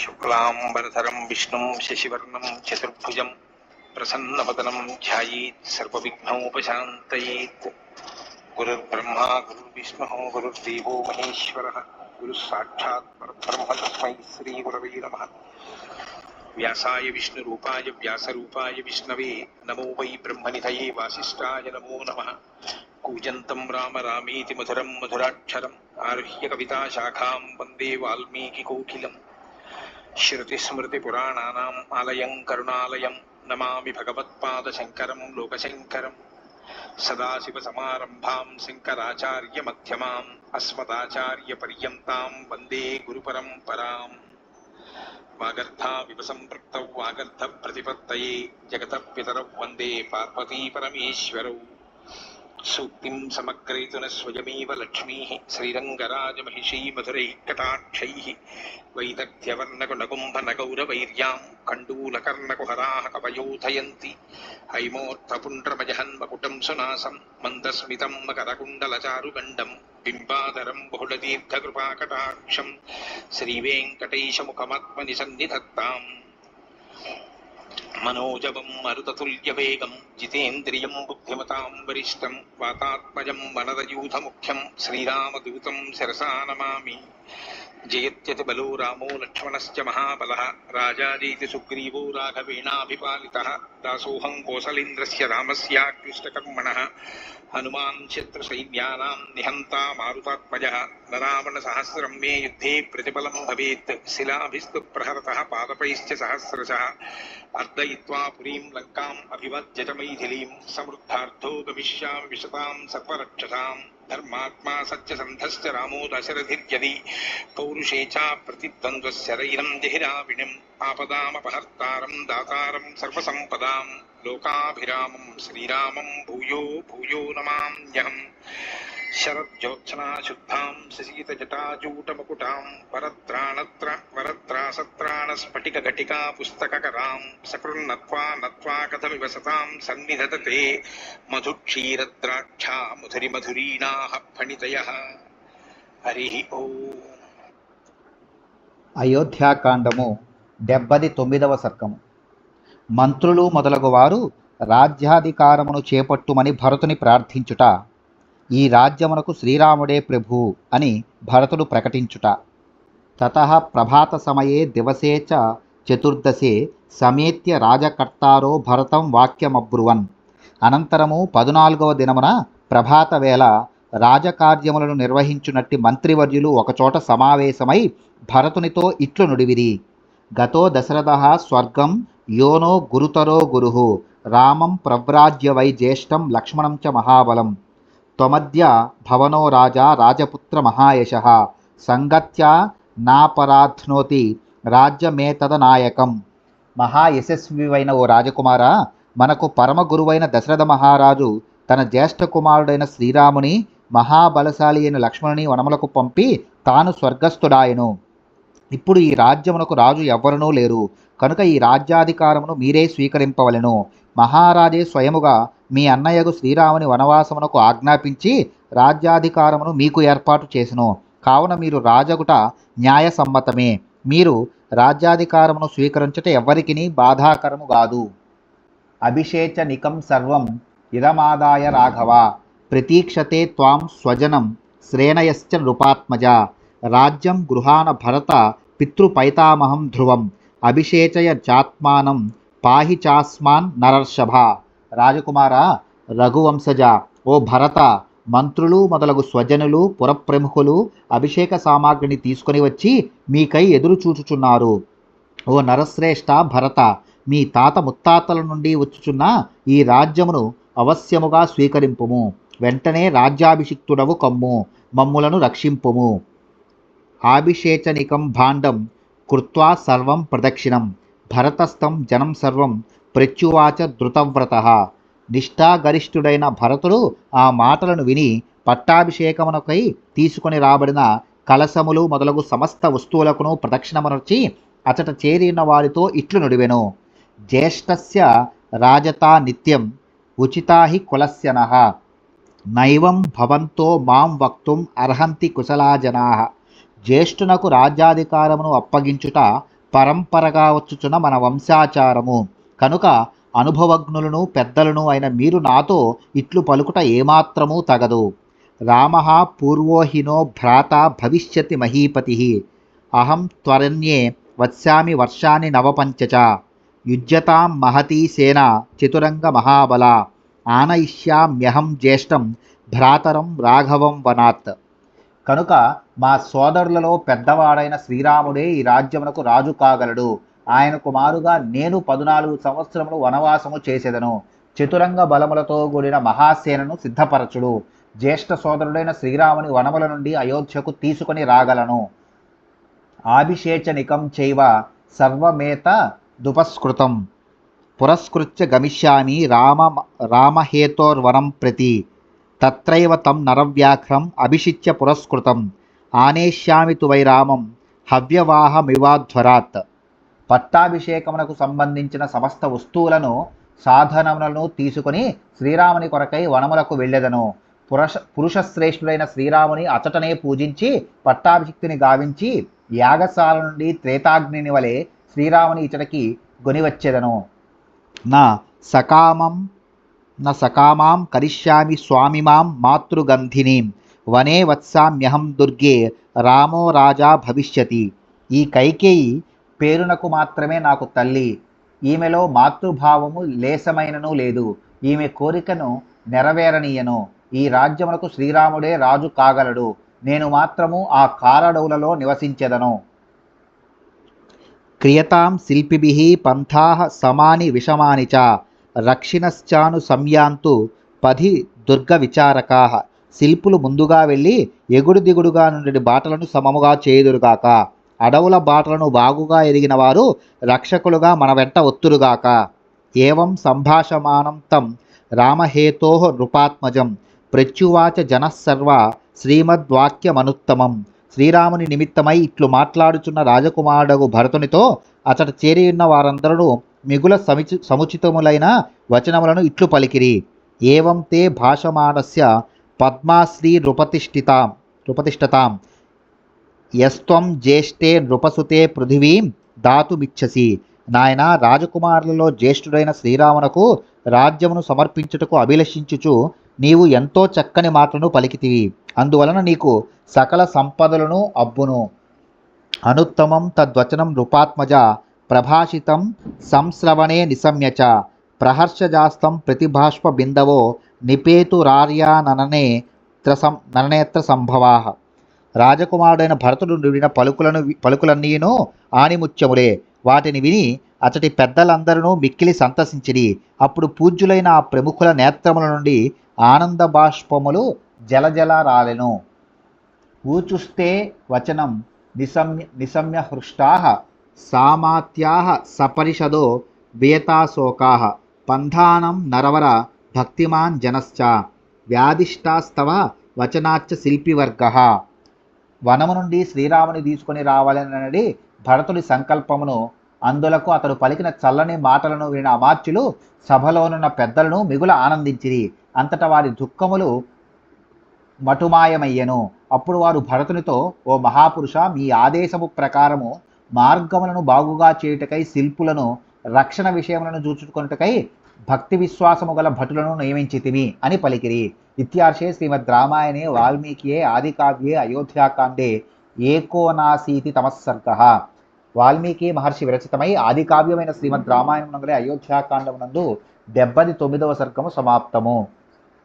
శుక్లాంబరధరం విష్ణుం శశివర్ణం చతుర్భుజం ప్రసన్నవదనం ధ్యాయేత్ సర్వవిఘ్నోపశాంతయేత్. గురుర్బ్రహ్మా గురుర్విష్ణుః గురుర్దేవో మహేశ్వరः గురుః సాక్షాత్ పరబ్రహ్మ తస్మై శ్రీ గురవే నమః. వ్యాసాయ విష్ణురూపాయ వ్యాసరూపాయ విష్ణవే నమో వై బ్రహ్మనిధయే వాసిష్ఠాయ నమో నమః. కూజంతం రామ రామేతి మధురం మధురాక్షరం ఆరుహ్య కవితాశాఖాం వందే వాల్మీకికోకిలం. శృతిస్మృతిపురాణానాం ఆలయం కరుణాలయం నమామి భగవత్పాదశంకరం లోకశంకరం. సదాశివసమారంభాం శంకరాచార్యమధ్యమాం అస్మదాచార్యపర్యంతాం వందే గురుపరంపరాం. వాగర్థావివ సంపృక్తౌ వాగర్థప్రతిపత్తయే జగతః పితరౌ వందే పార్వతీపరమేశ్వరౌ. సూక్తిం సమగ్రయతున స్వయమేవ లక్ష్మీః శ్రీరంగరాజమహిషీ మధురైః కటాక్షైః. వైదగ్ధ్యవర్ణకునకుంభనగౌరవైర్యాం కండూలకర్ణకుహరాः కవయోధయంతి. హైమోర్ధపుండ్రమజహన్మకుటం సునాసం మందస్మితం మకరకుండలచారుగండం బింబాధరం బహుళదీర్ఘకృపాకటాక్షం శ్రీవేంకటేశముఖమాత్మని సన్నిధత్తాం. మనోజవం మరుతతుల్యవేగం జితేంద్రియం బుద్ధిమతాం వరిష్టం వాతాత్మజం వనరయూథముఖ్యం శ్రీరామదూతం శిరసా నమామి. జయత్యతి బలో రామో లక్ష్మణశ్చ మహాబలః రాజాదేతి సుగ్రీవో రాఘవేణాభిపాలితః. దాసోహం కోసలేంద్రస్య రామస్యాక్లిష్టకర్మణః హనుమాన్ శత్రుసైన్యానాం నిహంతా మారుతాత్మజః. రావణసహస్రం మే యుద్ధే ప్రతిఫలం భవేత్ శిలాభిస్తు ప్రహరతః పాదపైశ్చ సహస్రశః. అర్దయిత్వా పురీం లంకాం అభివజ్యత మైథిలీం సమృద్ధార్థో గమిష్యామి విశతాం సర్వరక్షసాం. ధర్మాత్మా సత్యసంధశ్చ రామో దశరథిర్యది పౌరుషే చ ప్రతిద్వంద్వశరైరం జహిరావిణిం. ఆపదామపహర్తారం దాతారం సర్వసంపదాం లోకాభిరామం శ్రీరామం భూయో భూయో నమామ్యహం. శరజ్యోత్సనా శుద్ధాం శశీతజటాజూటమకుటాం వరత్రాసత్రాణస్ఫటికఘటికా పుస్తకకరాం. సకృన్నత్వా నత్వా కథమివ సతాం సన్నిధతతే మధుక్షీరద్రాక్షా మధురిమధురీణాః ఫణితయః. హరి ఓం. అయోధ్యాకాండము 79వ సర్గము. మంత్రులు మొదలగు వారు రాజ్యాధికారమును చేపట్టుమని భరతుని ప్రార్థించుట, ఈ రాజ్యమునకు శ్రీరాముడే ప్రభువు అని భరతుడు ప్రకటించుట. తతః ప్రభాత సమయే దివసే చ చతుర్దశే సమేత్య రాజకర్తారో భరతం వాక్యమబ్రువన్. అనంతరము 14వ దినమున ప్రభాత వేళ రాజకార్యములను నిర్వహించునట్టి మంత్రివర్యులు ఒకచోట సమావేశమై భరతునితో ఇట్లు నుడివిరి. గతో దశరథః స్వర్గం యోనో గురుతరో గురుః రామం ప్రవ్రాజ్య వై జ్యేష్టం లక్ష్మణం చ మహాబలం. త్వమద్య భవనో రాజా రాజపుత్ర మహాయశః సంగత్యా నాపరాధ్నోతి రాజ్యమేతదనాయకం. మహాయశస్వివైన ఓ రాజకుమారా, మనకు పరమ గురువైన దశరథ మహారాజు తన జ్యేష్ఠ కుమారుడైన శ్రీరాముని మహాబలశాలి అయిన లక్ష్మణుని వనములకు పంపి తాను స్వర్గస్థుడాయను. ఇప్పుడు ఈ రాజ్యమునకు రాజు ఎవ్వరునూ లేరు కనుక ఈ రాజ్యాధికారమును మీరే స్వీకరింపవలెను. మహారాజే స్వయముగా మీ అన్నయ్యకు శ్రీరాముని వనవాసమునకు ఆజ్ఞాపించి రాజ్యాధికారమును మీకు ఏర్పాటు చేసెను. కావున మీరు రాజగుట న్యాయసమ్మతమే. మీరు రాజ్యాధికారమును స్వీకరించుట ఎవ్వరికిని బాధాకరము కాదు. అభిషేచనికం సర్వం ఇదమాదాయ రాఘవ ప్రతీక్షతే త్వాం స్వజనం శ్రేణయశ్చ నృపాత్మజ. రాజ్యం గృహాన భరత పితృపైతామహం ధ్రువం అభిషేచయ చాత్మానం పాహి చాస్మాన్ నరర్షభ. రాజకుమారా, రఘువంశజ, ఓ భరత, మంత్రులు మొదలగు స్వజనులు పురప్రముఖులు అభిషేక సామాగ్రిని తీసుకొని వచ్చి మీకై ఎదురు చూచుచున్నారు. ఓ నరశ్రేష్ఠ భరత, మీ తాత ముత్తాతల నుండి వచ్చుచున్న ఈ రాజ్యమును అవశ్యముగా స్వీకరింపుము. వెంటనే రాజ్యాభిషిక్తుడవు కమ్ము, మమ్ములను రక్షింపుము. ఆభిషేచనికం భాండం కృత్వా సర్వం ప్రదక్షిణం భరతస్థం జనం సర్వం ప్రత్యువాచ ధృతవ్రతః. నిష్ఠాగరిష్ఠుడైన భరతుడు ఆ మాటలను విని పట్టాభిషేకమునకై తీసుకొని రాబడిన కలశములు మొదలగు సమస్త వస్తువులకును ప్రదక్షిణమునర్చి అచట చేరిన వారితో ఇట్లు నుడివెను. జ్యేష్ఠస్య రాజతా నిత్యం ఉచితా హి కులస్యనః నైవం భవంతో మాం వక్తుం అర్హంతి కుశలా జనాః. జ్యేష్ఠునకు రాజ్యాధికారమును అప్పగించుట పరంపరగా వచ్చుచున్న మన వంశాచారము. కనుక అనుభవజ్ఞులను పెద్దలను అయిన మీరు నాతో ఇట్లు పలుకుట ఏమాత్రమూ తగదు. రామః పూర్వోహినో భ్రాత భవిష్యతి మహీపతి. అహం త్వరణ్యే వత్స్యామి వర్షాన్ని నవపంచచ. యుజ్యతాం మహతీ సేన చతురంగ మహాబల. ఆనయిష్యామ్యహం జ్యేష్టం భ్రాతరం రాఘవం వనాత్. కనుక మా సోదరులలో పెద్దవాడైన శ్రీరాముడే ఈ రాజ్యమునకు రాజు కాగలడు. ఆయన కుమారుగా నేను 14 సంవత్సరములు వనవాసము చేసేదను. చతురంగ బలములతో కూడిన మహాసేనను సిద్ధపరచుడు. జ్యేష్ఠ సోదరుడైన శ్రీరాముని వనముల నుండి అయోధ్యకు తీసుకొని రాగలను. ఆభిషేచనికం చైవ సర్వమేత దుపస్కృతం. పురస్కృత్య గమిష్యామి రామహేతోర్వనం ప్రతి. తత్రైవ తం నరవ్యాఘ్రం అభిషిచ్య పురస్కృతం. ఆనేష్యామి తు వై రామం హవ్యవాహమివాధ్వరాత్. పట్టాభిషేకమునకు సంబంధించిన సమస్త వస్తువులను సాధనములను తీసుకొని శ్రీరాముని కొరకై వనములకు వెళ్ళెదను. పురుషశ్రేష్ఠుడైన శ్రీరాముని అచటనే పూజించి పట్టాభిషిక్తిని గావించి యాగశాల నుండి త్రేతాగ్నిని వలె శ్రీరాముని ఇచటకి గొనివచ్చెదను. నా సకామాం కరిష్యామి స్వామిమాం మాతృగంధినీం. వనే వత్సామ్యహం దుర్గే రామో రాజా భవిష్యతి. ఈ కైకేయి పేరునకు మాత్రమే నాకు తల్లి. ఈమెలో మాతృభావము లేసమైనను లేదు. ఈమె కోరికను నెరవేరనీయను. ఈ రాజ్యమునకు శ్రీరాముడే రాజు కాగలడు. నేను మాత్రము ఆ కారడవులలో నివసించెదను. క్రియతాం శిల్పిభిః పంథాః సమాని విషమాని చ. రక్షిణశ్చాను సంయాంతు పది దుర్గ విచారకాః. శిల్పులు ముందుగా వెళ్ళి ఎగుడు దిగుడుగా నుండి బాటలను సమముగా చేయుదురుగాక. అడవుల బాటలను బాగుగా ఎరిగిన వారు రక్షకులుగా మన వెంట ఒత్తురుగాక. ఏవం సంభాషమానం తం రామహేతోః నృపాత్మజం ప్రత్యువాచ జనః సర్వ శ్రీమద్వాక్యమనుత్తమం. శ్రీరాముని నిమిత్తమై ఇట్లు మాట్లాడుచున్న రాజకుమారుడగు భరతునితో అతడు చేరియున్న వారందరూ మిగుల సముచితములైన వచనములను ఇట్లు పలికిరి. ఏవం తే భాషమానస్య పద్మాశ్రీ నృపతిష్ఠతాం. యస్త్వం జ్యేష్ఠే నృపసుతే పృథివీం దాతుమిచ్చసి. నాయన, రాజకుమారులలో జ్యేష్ఠుడైన శ్రీరామునకు రాజ్యమును సమర్పించుటకు అభిలషించుచు నీవు ఎంతో చక్కని మాటలను పలికితివి. అందువలన నీకు సకల సంపదలను అబ్బును. అనుత్తమం తద్వచనం నృపాత్మజ ప్రభాషితం సంశ్రవణే నిశమ్యచ. ప్రహర్షజాస్తం ప్రతిభాష్ప బిందవో నిపేతురార్యాననేత్ర సంభవా. రాజకుమారుడైన భరతుడు విన పలుకులన్నీను ఆణిముత్యములే. వాటిని విని అతడి పెద్దలందరూ మిక్కిలి సంతసించిరి. అప్పుడు పూజ్యులైన ఆ ప్రముఖుల నేత్రముల నుండి ఆనంద బాష్పములు జలజల రాలెను. ఊచుస్తే వచనం నిశమ్య హృష్టాః సామాత్యాః సపరిషదో వియతాశోకాః. పంధానం నరవర భక్తిమాన్ జనశ్చ వ్యాధిష్టాస్తవ వచనాచ్చ శిల్పివర్గః. వనము నుండి శ్రీరాముని తీసుకొని రావాలనడి భరతుడి సంకల్పమును, అందులకు అతడు పలికిన చల్లని మాటలను వినిన అమాత్యులు సభలోనున్న పెద్దలను మిగుల ఆనందించిరి. అంతటా వారి దుఃఖములు మటుమాయమయ్యెను. అప్పుడు వారు భరతునితో, ఓ మహాపురుష, మీ ఆదేశము ప్రకారము మార్గములను బాగుగా చేయుటకై శిల్పులను, రక్షణ విషయములను చూచుకొనుటకై భక్తి విశ్వాసము గల భటులను నియమించితిమి అని పలికిరి. ఇత్యార్షే శ్రీమద్ రామాయణే వాల్మీకియే ఆదికావ్యే అయోధ్యాకాండే 79 సర్గః. వాల్మీకి మహర్షి విరచితమై ఆదికావ్యమైన శ్రీమద్ రామాయణం నందలి అయోధ్యాకాండమునందు 79వ సర్గము సమాప్తము.